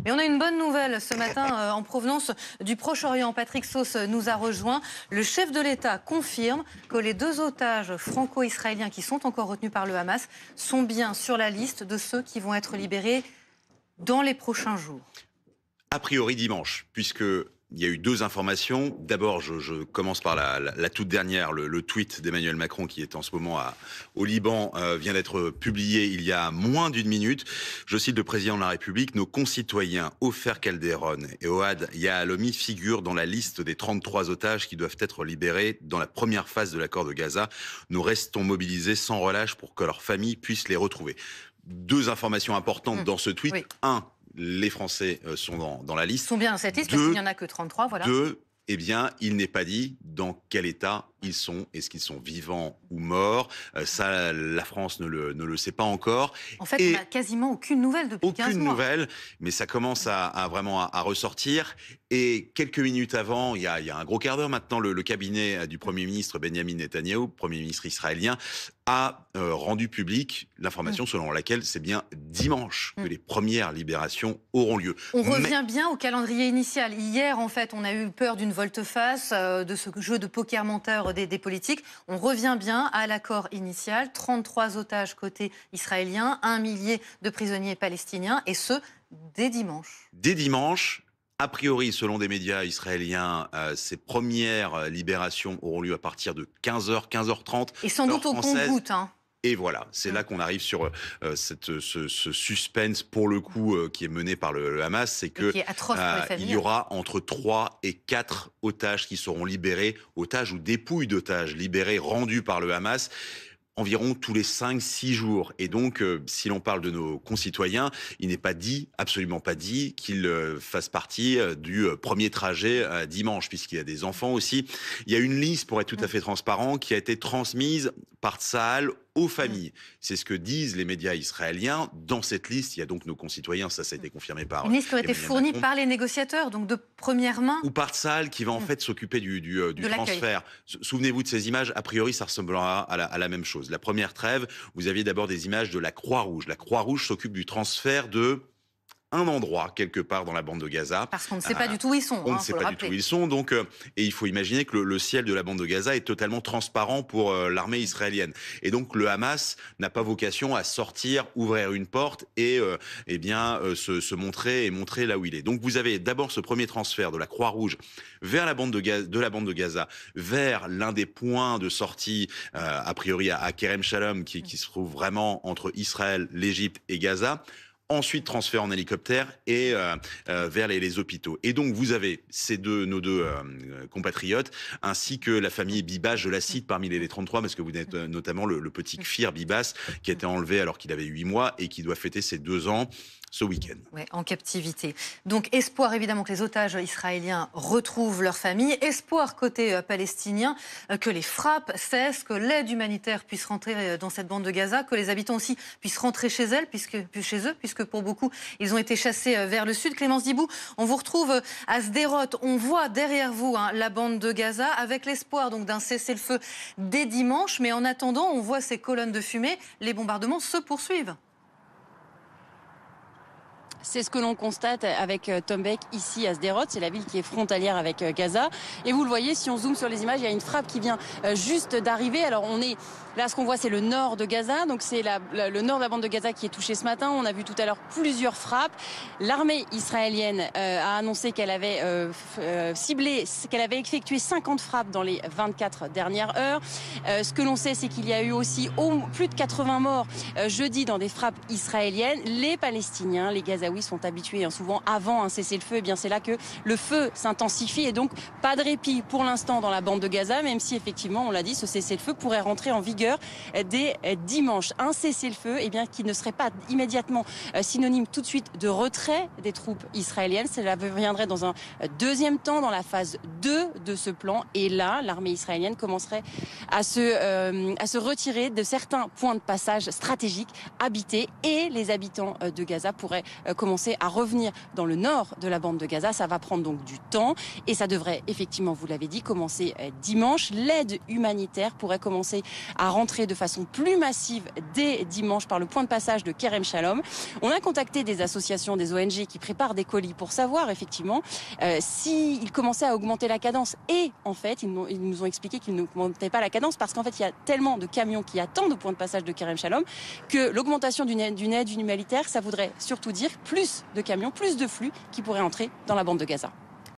Mais on a une bonne nouvelle ce matin en provenance du Proche-Orient. Patrick Sauce nous a rejoint. Le chef de l'État confirme que les 2 otages franco-israéliens qui sont encore retenus par le Hamas sont bien sur la liste de ceux qui vont être libérés dans les prochains jours. A priori dimanche, puisque il y a eu 2 informations. D'abord, je commence par la toute dernière, le tweet d'Emmanuel Macron qui est en ce moment au Liban, vient d'être publié il y a moins d'1 minute. Je cite le président de la République: nos concitoyens Ofer Calderon et Ohad Yahalomi figurent dans la liste des 33 otages qui doivent être libérés dans la première phase de l'accord de Gaza. Nous restons mobilisés sans relâche pour que leurs familles puissent les retrouver. 2 informations importantes dans ce tweet. Oui. 1, les Français sont dans la liste. Ils sont bien dans cette liste parce qu'il n'y en a que 33, voilà. 2, eh bien, il n'est pas dit dans quel état ils sont. Est-ce qu'ils sont vivants ou morts? Ça, la France ne le sait pas encore. En fait, on n'a quasiment aucune nouvelle depuis 15 mois. Aucune nouvelle, mais ça commence vraiment à ressortir. Et quelques minutes avant, il y a un gros quart d'heure maintenant, le cabinet du Premier ministre Benjamin Netanyahou, Premier ministre israélien, a rendu public l'information selon laquelle c'est bien dimanche que les premières libérations auront lieu. On revient bien au calendrier initial. Hier, en fait, on a eu peur d'une volte-face, de ce jeu de poker menteur des politiques. On revient bien à l'accord initial. 33 otages côté israélien, 1 millier de prisonniers palestiniens, et ce, dès dimanche. Dès dimanche. A priori, selon des médias israéliens, ces premières libérations auront lieu à partir de 15h, 15h30. Et sans doute au compte-gouttes, hein. Et voilà, c'est là qu'on arrive sur ce suspense, pour le coup, qui est mené par le Hamas. C'est que il y aura entre 3 et 4 otages qui seront libérés, otages ou dépouilles d'otages libérés, rendus par le Hamas, environ tous les 5-6 jours. Et donc, si l'on parle de nos concitoyens, il n'est pas dit, absolument pas dit, qu'ils fassent partie du premier trajet dimanche, puisqu'il y a des enfants aussi. Il y a une liste, pour être tout à fait transparent, qui a été transmise par Tsahal aux familles. C'est ce que disent les médias israéliens. Dans cette liste, il y a donc nos concitoyens, ça a été confirmé par une liste qui a été fournie par les négociateurs, donc de première main. Ou par Tsahal, qui va en fait s'occuper du transfert. Souvenez-vous de ces images, a priori ça ressemblera à la même chose. La première trêve, vous aviez d'abord des images de la Croix-Rouge. La Croix-Rouge s'occupe du transfert de un endroit, quelque part dans la bande de Gaza. Parce qu'on ne sait pas du tout où ils sont. On ne sait pas du tout où ils sont. Donc, et il faut imaginer que le ciel de la bande de Gaza est totalement transparent pour l'armée israélienne. Et donc, le Hamas n'a pas vocation à sortir, ouvrir une porte et se montrer et montrer là où il est. Donc, vous avez d'abord ce premier transfert de la Croix-Rouge vers la bande de Gaza, vers l'un des points de sortie, a priori à Kerem Shalom, qui se trouve vraiment entre Israël, l'Égypte et Gaza. Ensuite, transfert en hélicoptère et vers les hôpitaux. Et donc, vous avez nos deux compatriotes, ainsi que la famille Bibas, je la cite parmi les 33, parce que vous êtes notamment le petit Kfir Bibas, qui a été enlevé alors qu'il avait 8 mois et qui doit fêter ses 2 ans ce week-end. Ouais, en captivité. Donc, espoir évidemment que les otages israéliens retrouvent leur famille. Espoir côté palestinien que les frappes cessent, que l'aide humanitaire puisse rentrer dans cette bande de Gaza, que les habitants aussi puissent rentrer chez eux, puisque pour beaucoup, ils ont été chassés vers le sud. Clémence Dibou, on vous retrouve à Sderot. On voit derrière vous la bande de Gaza, avec l'espoir donc d'un cessez-le-feu dès dimanche. Mais en attendant, on voit ces colonnes de fumée. Les bombardements se poursuivent. C'est ce que l'on constate avec Tombek ici à Sderot, c'est la ville qui est frontalière avec Gaza. Et vous le voyez, si on zoome sur les images, il y a une frappe qui vient juste d'arriver. Alors on est là, ce qu'on voit, c'est le nord de Gaza, donc c'est le nord de la bande de Gaza qui est touché ce matin. On a vu tout à l'heure plusieurs frappes. L'armée israélienne a annoncé qu'elle avait qu'elle avait effectué 50 frappes dans les 24 dernières heures. Ce que l'on sait, c'est qu'il y a eu aussi plus de 80 morts jeudi dans des frappes israéliennes. Les Palestiniens, les Gazaouis sont habitués souvent avant un cessez-le-feu. Et bien c'est là que le feu s'intensifie et donc pas de répit pour l'instant dans la bande de Gaza, même si effectivement, on l'a dit, ce cessez-le-feu pourrait rentrer en vigueur dès dimanche. Un cessez-le-feu qui ne serait pas immédiatement synonyme tout de suite de retrait des troupes israéliennes. Cela viendrait dans un deuxième temps, dans la phase 2 de ce plan. Et là, l'armée israélienne commencerait à se retirer de certains points de passage stratégiques habités et les habitants de Gaza pourraient commencer à revenir dans le nord de la bande de Gaza. Ça va prendre donc du temps et ça devrait effectivement, vous l'avez dit, commencer dimanche. L'aide humanitaire pourrait commencer à rentrer de façon plus massive dès dimanche par le point de passage de Kerem Shalom. On a contacté des associations, des ONG qui préparent des colis pour savoir effectivement s'ils commençaient à augmenter la cadence. Et en fait, ils nous ont expliqué qu'ils n'augmentaient pas la cadence parce qu'en fait, il y a tellement de camions qui attendent au point de passage de Kerem Shalom que l'augmentation d'une aide humanitaire, ça voudrait surtout dire plus de camions, plus de flux qui pourraient entrer dans la bande de Gaza.